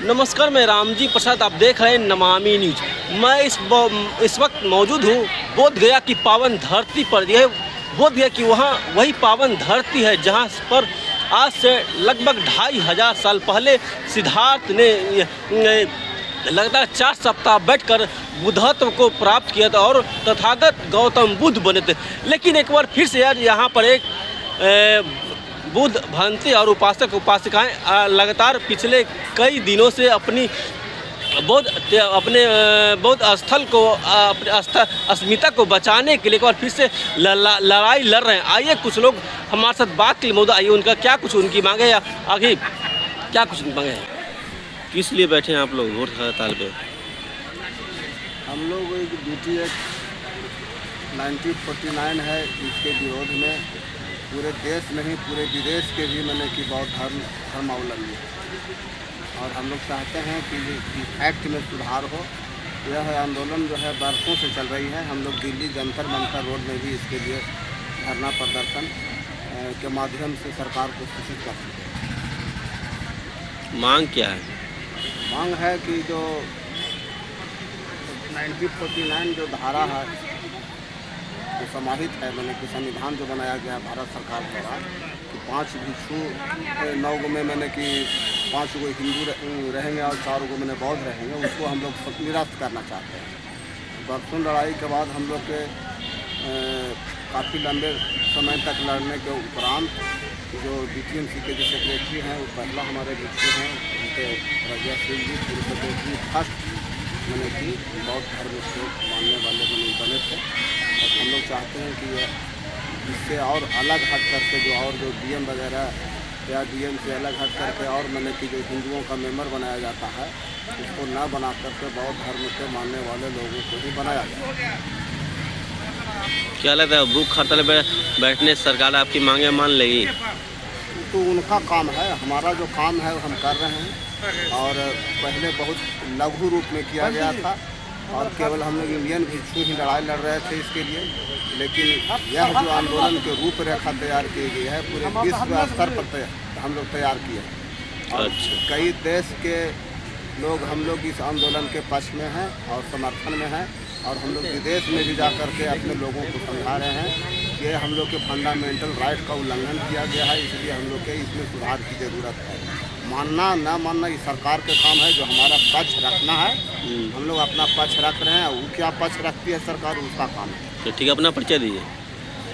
नमस्कार, मैं रामजी प्रसाद, आप देख रहे हैं नमामि न्यूज। मैं इस वक्त मौजूद हूँ बोधगया की पावन धरती पर। यह बोधगया की वही पावन धरती है जहाँ पर आज से लगभग 2500 साल पहले सिद्धार्थ ने लगातार 4 सप्ताह बैठकर बुद्धत्व को प्राप्त किया था और तथागत गौतम बुद्ध बने थे। लेकिन एक बार फिर से यार यहाँ पर एक बुद्ध भंती और उपासक उपासिकाएं लगातार पिछले कई दिनों से अपने बौद्ध स्थल को, अपने अस्मिता को बचाने के लिए एक बार फिर से लड़ाई लड़ रहे हैं। आइए कुछ लोग हमारे साथ बात के लिए मौजूद, आइए उनका क्या कुछ उनकी मांगे या आगे क्या कुछ उनकी मांगे हैं। किस लिए बैठे हैं आप लोग वोट हड़ताल पे? हम लोग एक ड्यूटी एक्ट 1949 है, इसके विरोध में पूरे देश में ही पूरे विदेश के भी मैंने कि बौद्ध धर्मावलंबी और हम लोग चाहते हैं कि एक्ट में सुधार हो। यह आंदोलन जो है बरसों से चल रही है। हम लोग दिल्ली जंतर मंतर रोड में भी इसके लिए धरना प्रदर्शन के माध्यम से सरकार को सूचित कर चुके हैं। मांग क्या है? मांग है कि जो 1949 जो धारा है जो समाहित है, मैंने कि संविधान जो बनाया गया है भारत सरकार द्वारा कि 5 भिक्षु 9 में मैंने कि 5 गो हिंदू रहेंगे और 4 गो मैंने बौद्ध रहेंगे, उसको हम लोग निरस्त करना चाहते हैं। बरसों लड़ाई के बाद हम लोग के काफ़ी लंबे समय तक लड़ने के उपरांत जो DTMC के जो सेक्रेटरी हैं वो पहला हमारे भिक्षु हैं, उनके प्रज्ञा सिंह जी पूर्व फर्स्ट मैंने कि बौद्ध धर्म को मानने वाले मैंने बने थे। और हम लोग चाहते हैं कि इससे और अलग हट करके जो DM वगैरह या DM से अलग हट करके और मैंने कि जो हिंदुओं का मेंबर बनाया जाता है उसको न बना करके बौद्ध धर्म के मानने वाले लोगों को ही बनाया जाए। क्या लगता है भूख हड़ताल पे बैठने सरकार आपकी मांगे मान लेगी? तो उनका काम है, हमारा जो काम है वो हम कर रहे हैं। और पहले बहुत लघु रूप में किया गया था और केवल हम लोग इंडियन भिक्षु ही लड़ाई लड़ रहे थे इसके लिए, लेकिन यह जो आंदोलन के रूपरेखा तैयार की गई है पूरे विश्व स्तर पर हम लोग तैयार किए हैं। और कई देश के लोग हम लोग इस आंदोलन के पक्ष में हैं और समर्थन में हैं और हम लोग विदेश में भी जा कर के अपने लोगों को समझा रहे हैं कि हम लोग के फंडामेंटल राइट का उल्लंघन किया गया है, इसलिए हम लोग के इसमें सुधार की ज़रूरत है। मानना ना मानना ये सरकार का काम है, जो हमारा पक्ष रखना है हम लोग अपना पक्ष रख रहे हैं। वो क्या पक्ष रखती है सरकार, उसका काम है। तो ठीक है, अपना परिचय दीजिए।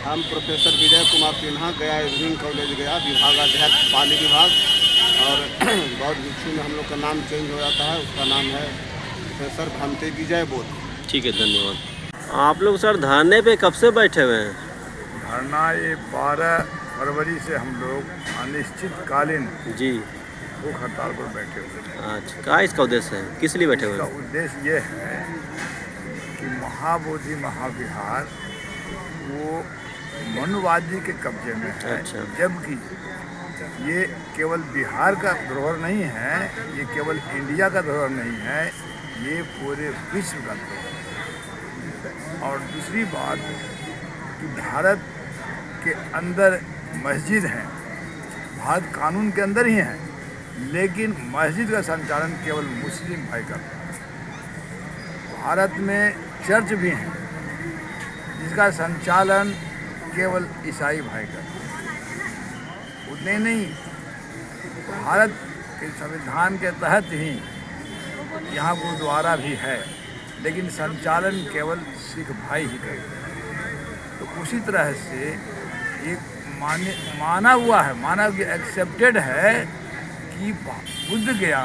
हम प्रोफेसर विजय कुमार सिन्हा, गया इंजीनियरिंग कॉलेज गया, विभागाध्यक्ष पाली विभाग। और बौद्ध भिक्षु में हम लोग का नाम चेंज हो जाता है, उसका नाम है प्रोफेसर भंते विजय बोध। ठीक है, धन्यवाद। आप लोग सर धरने पे कब से बैठे हुए हैं? धरना ये 12 फरवरी से हम लोग अनिश्चितकालीन जी भूख हड़ताल पर बैठे हुए हैं। अच्छा, क्या इसका उद्देश्य है, किस लिए बैठे हुए इसका हैं? उद्देश्य ये है कि महाबोधि महाविहार वो मनुवादी के कब्जे में है। अच्छा। जबकि ये केवल बिहार का धरोहर नहीं है, ये केवल इंडिया का धरोहर नहीं है, ये पूरे विश्व का धरोहर है। और दूसरी बात कि भारत के अंदर मस्जिद हैं, भारत कानून के अंदर ही है, लेकिन मस्जिद का संचालन केवल मुस्लिम भाई करता है। भारत में चर्च भी हैं जिसका संचालन केवल ईसाई भाई करते हैं। उतने नहीं, भारत के संविधान के तहत ही यहाँ गुरुद्वारा भी है, लेकिन संचालन केवल सिख भाई ही करते हैं। तो उसी तरह से एक माना हुआ है, माना एक्सेप्टेड है कि बुद्ध गया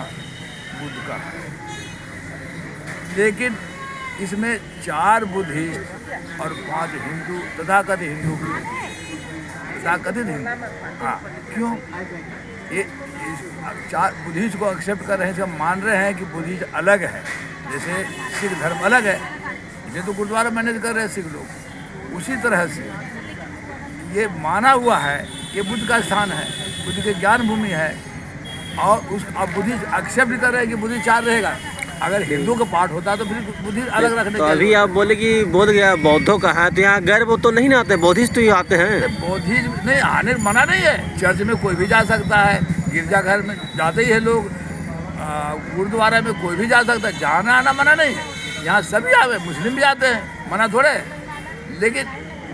बुद्ध का है, लेकिन इसमें 4 बुद्धिस्ट और 5 हिंदू तथाकथित हिंदू हाँ, क्यों ये 4 बुद्धिस्ट को एक्सेप्ट कर रहे हैं, सब मान रहे हैं कि बुद्धिस्ट अलग है, जैसे सिख धर्म अलग है, इसे तो गुरुद्वारा मैनेज कर रहे हैं सिख लोग। उसी तरह से ये माना हुआ है कि बुद्ध का स्थान है, बुद्ध की ज्ञान भूमि है, और उस अब बुद्धिस्ट एक्सेप्ट कर रहे हैं कि बुद्धिस्ट 4 रहेगा। अगर हिंदू का पार्ट होता तो फिर बुद्धिस्ट अलग रखने तो अभी आप बोले कि बोध गया बौद्धों का है, तो यहाँ गैर बौद्ध तो नहीं आते, बौद्धिस्ट तो ही आते हैं। बौद्धिस्ट नहीं आने मना नहीं है, चर्च में कोई भी जा सकता है, गिरजाघर में जाते ही है लोग, गुरुद्वारा में कोई भी जा सकता है, जाना आना मना नहीं है, यहाँ सभी आवे, मुस्लिम भी आते हैं, मना थोड़े। लेकिन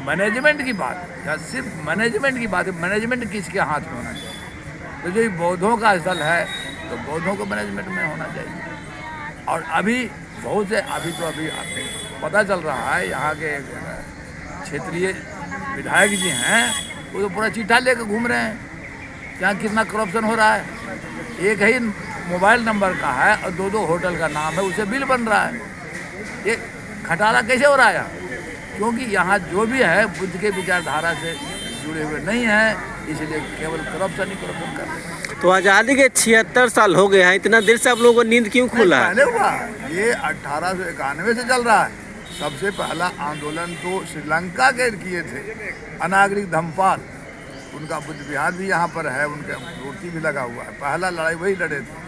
मैनेजमेंट की बात, या सिर्फ मैनेजमेंट की बात है, मैनेजमेंट किसके हाथ में होना चाहिए? तो जो बौद्धों का स्थल है तो बौद्धों को मैनेजमेंट में होना चाहिए। और अभी बहुत से अभी पता चल रहा है, यहाँ के क्षेत्रीय विधायक जी हैं वो तो पूरा चिट्ठा लेकर घूम रहे हैं, यहाँ कितना करप्शन हो रहा है। एक ही मोबाइल नंबर का है और दो होटल का नाम है, उसे बिल बन रहा है। ये घटाला कैसे हो रहा है यहाँ? क्योंकि यहाँ जो भी है बुद्ध के विचारधारा से जुड़े हुए नहीं हैं, इसलिए केवल करप्शन ही करप्शन कर रहे हैं। तो आज़ादी के 76 साल हो गए हैं, इतना देर से आप लोगों को नींद क्यों खुला है? पहले हुआ, ये 1891 से चल रहा है। सबसे पहला आंदोलन तो श्रीलंका के किए थे अनागरिक धम्मपाल, उनका बुद्ध विहार भी यहाँ पर है, उनका मूर्ति भी लगा हुआ है। पहला लड़ाई वही लड़े थे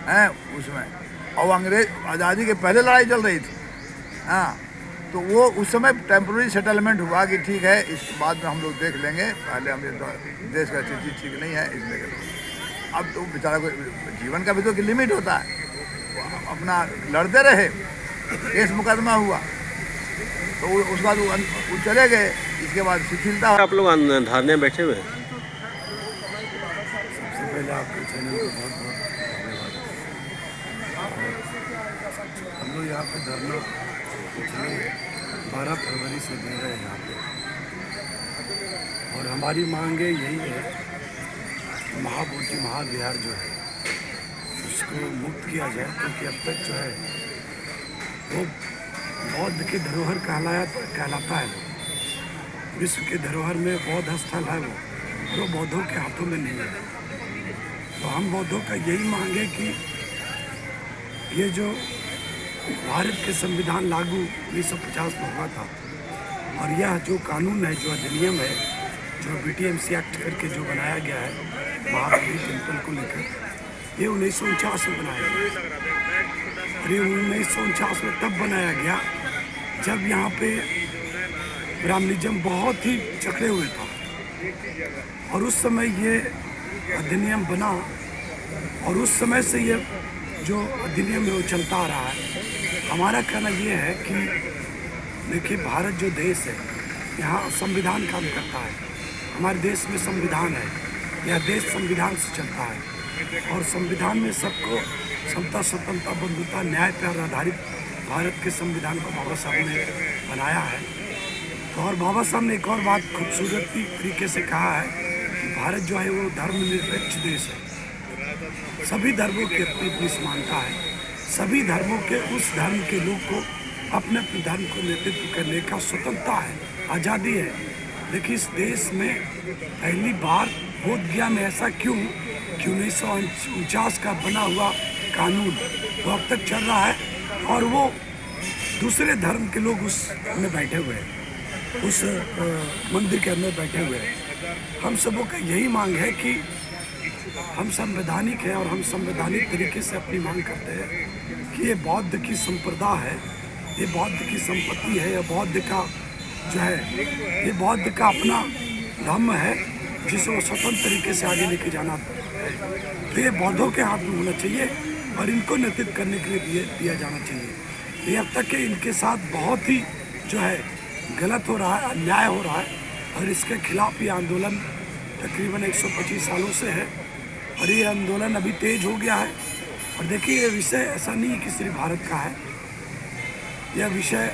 हैं उसमें, और अंग्रेज आज़ादी के पहले लड़ाई चल रही थी। हाँ, तो वो उस समय टेम्प्रेरी सेटलमेंट हुआ कि ठीक है, इसके बाद में हम लोग देख लेंगे, पहले हम देश का स्थिति ठीक नहीं है इसलिए। अब तो बेचारा को जीवन का भी तो लिमिट होता है, अपना लड़ते रहे, केस मुकदमा हुआ तो उसके बाद वो चले गए। इसके बाद शिथिलता। आप लोग धरने बैठे हुए हैं? सबसे पहले आपके चैनल को बहुत बहुत धन्यवाद। हम लोग यहाँ पे धरना पिछले 12 फरवरी से दे रहे हैं यहाँ पे, और हमारी मांगे यही है कि महाबोधि महाविहार जो है उसको मुक्त किया जाए, क्योंकि अब तक जो है वो बौद्ध की धरोहर कहलाता है। विश्व के धरोहर में बौद्ध स्थल है वो बौद्धों के हाथों में नहीं है। तो हम बौद्धों का यही मांग है कि ये जो भारत के संविधान लागू 1950 में हुआ था, और यह जो कानून है, जो अधिनियम है, जो BTMC एक्ट करके जो बनाया गया है महाबोधि टेम्पल को लेकर, ये 1949 में बनाया गया। और ये 1949 में तब बनाया गया जब यहाँ पे ब्राह्मणिज्म बहुत ही चकड़े हुए था, और उस समय ये अधिनियम बना, और उस समय से ये जो अधिनियम है वो चलता आ रहा है। हमारा कहना ये है कि देखिए, भारत जो देश है, यहाँ संविधान काम करता है। हमारे देश में संविधान है, यह देश संविधान से चलता है, और संविधान में सबको समता, स्वतंत्रता, बंधुता, न्याय पर आधारित भारत के संविधान को बाबा साहब ने बनाया है। तो और बाबा साहब ने एक और बात खूबसूरत तरीके से कहा है कि भारत जो है वो धर्मनिरपेक्ष देश है। सभी धर्मों की अपनी अपनी समानता है, सभी धर्मों के उस धर्म के लोग को अपने अपने धर्म को नेतृत्व करने का स्वतंत्रता है, आज़ादी है। देखिए, इस देश में पहली बार बोध गया में ऐसा क्यों कि 1949 का बना हुआ कानून वो अब तक चल रहा है, और वो दूसरे धर्म के लोग उस में बैठे हुए हैं, उस मंदिर के अंदर बैठे हुए हैं। हम सबों का यही मांग है कि हम संवैधानिक हैं, और हम संवैधानिक तरीके से अपनी मांग करते हैं कि ये बौद्ध की संप्रदा है, ये बौद्ध की संपत्ति है, ये बौद्ध का जो है, ये बौद्ध का अपना धर्म है जिसे वो स्वतंत्र तरीके से आगे लेके जाना है। तो ये बौद्धों के हाथ में होना चाहिए, और इनको नेतृत्व करने के लिए दिया जाना चाहिए। ये अब तक के इनके साथ बहुत ही जो है गलत हो रहा है, अन्याय हो रहा है, और इसके खिलाफ ये आंदोलन तकरीबन 125 सालों से है, और ये आंदोलन अभी तेज हो गया है। और देखिए, ये विषय ऐसा नहीं है कि सिर्फ भारत का है, यह विषय,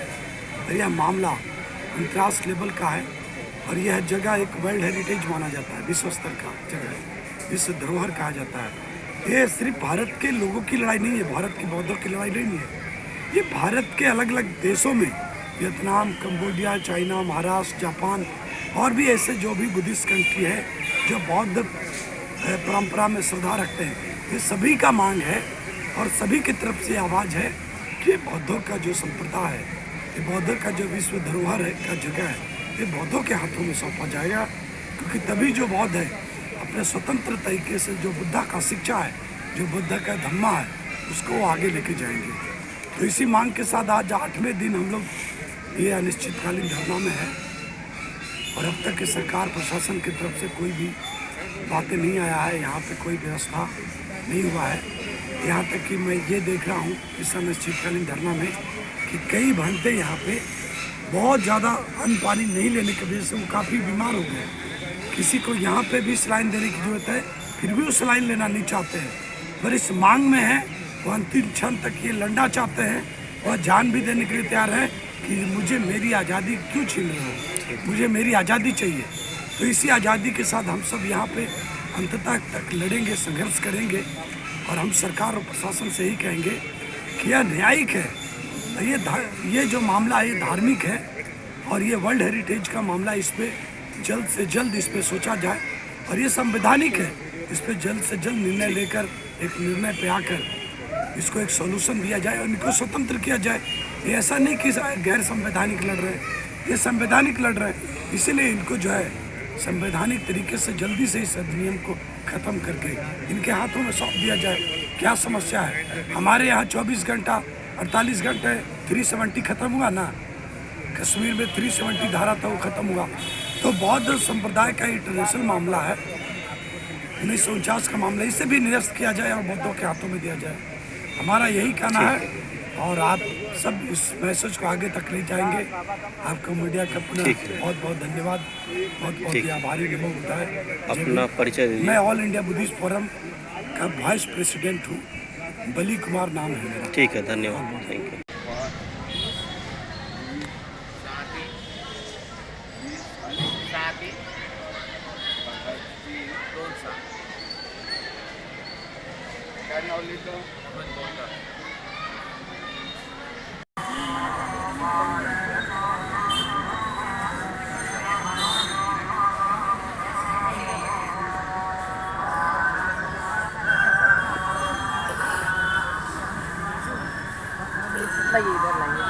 यह मामला अंतर्राष्ट्रीय लेवल का है, और यह जगह एक वर्ल्ड हेरिटेज माना जाता है, विश्व स्तर का जगह, विश्व धरोहर कहा जाता है। ये सिर्फ भारत के लोगों की लड़ाई नहीं है, भारत की बौद्धों की लड़ाई नहीं है, ये भारत के अलग अलग देशों में, Vietnam, Cambodia, China, Maharashtra, Japan, और भी ऐसे जो भी बुद्धिस्ट कंट्री है जो बौद्ध परंपरा में श्रद्धा रखते हैं, ये सभी का मांग है, और सभी की तरफ से आवाज़ है कि बौद्धों का जो संप्रदाय है, ये बौद्धों का जो विश्व धरोहर है का जगह है, ये बौद्धों के हाथों में सौंपा जाएगा। क्योंकि तभी जो बौद्ध है अपने स्वतंत्र तरीके से जो बुद्धा का शिक्षा है, जो बुद्ध का धम्मा है, उसको वो आगे लेके जाएंगे। तो इसी मांग के साथ आज 8वें दिन हम लोग ये अनिश्चितकालीन धरना में है, और अब तक की सरकार प्रशासन की तरफ से कोई भी बातें नहीं आया है, यहाँ पे कोई व्यवस्था नहीं हुआ है। यहाँ तक कि मैं ये देख रहा हूँ इस समय शीतकालीन धरना में कि कई घंटे यहाँ पे बहुत ज़्यादा अन्न पानी नहीं लेने की वजह से वो काफ़ी बीमार हो गए। किसी को यहाँ पे भी सलाइन देने की ज़रूरत है, फिर भी वो सलाइन लेना नहीं चाहते हैं। पर इस मांग में है, वो अंतिम क्षण तक ये लड़ना चाहते हैं, वह जान भी देने के लिए तैयार है कि मुझे मेरी आज़ादी क्यों छीन रहे हो, मुझे मेरी आज़ादी चाहिए। तो इसी आज़ादी के साथ हम सब यहाँ पे अंततः तक लड़ेंगे, संघर्ष करेंगे और हम सरकार और प्रशासन से ही कहेंगे कि यह न्यायिक है। ये जो मामला है ये धार्मिक है और ये वर्ल्ड हेरिटेज का मामला, इस पर जल्द से जल्द इस पर सोचा जाए और ये संवैधानिक है, इस पर जल्द से जल्द निर्णय लेकर एक निर्णय पे आकर इसको एक सॉल्यूशन दिया जाए और इनको स्वतंत्र किया जाए। ये ऐसा नहीं कि गैर संवैधानिक लड़ रहे हैं, ये संवैधानिक लड़ रहे हैं, इसीलिए इनको जो है संवैधानिक तरीके से जल्दी से इस अधिनियम को ख़त्म करके इनके हाथों में सौंप दिया जाए। क्या समस्या है? हमारे यहाँ 24 घंटा 48 घंटे 370 ख़त्म हुआ ना, कश्मीर में 370 धारा था वो ख़त्म हुआ। तो बौद्ध संप्रदाय का इंटरनेशनल मामला है, 1949 का मामला, इसे भी निरस्त किया जाए और बौद्धों के हाथों में दिया जाए। हमारा यही कहना है और आप सब इस मैसेज को आगे तक ले जाएंगे। आपको मीडिया का पुनः बहुत बहुत धन्यवाद, बहुत बहुत आभारी नमो बुद्धाय। अपना परिचय दीजिए। मैं ऑल इंडिया बुद्धिस्ट फोरम का वाइस प्रेसिडेंट हूँ, बली कुमार नाम है मेरा। ठीक है, धन्यवाद, थैंक यू। इधर लाइए।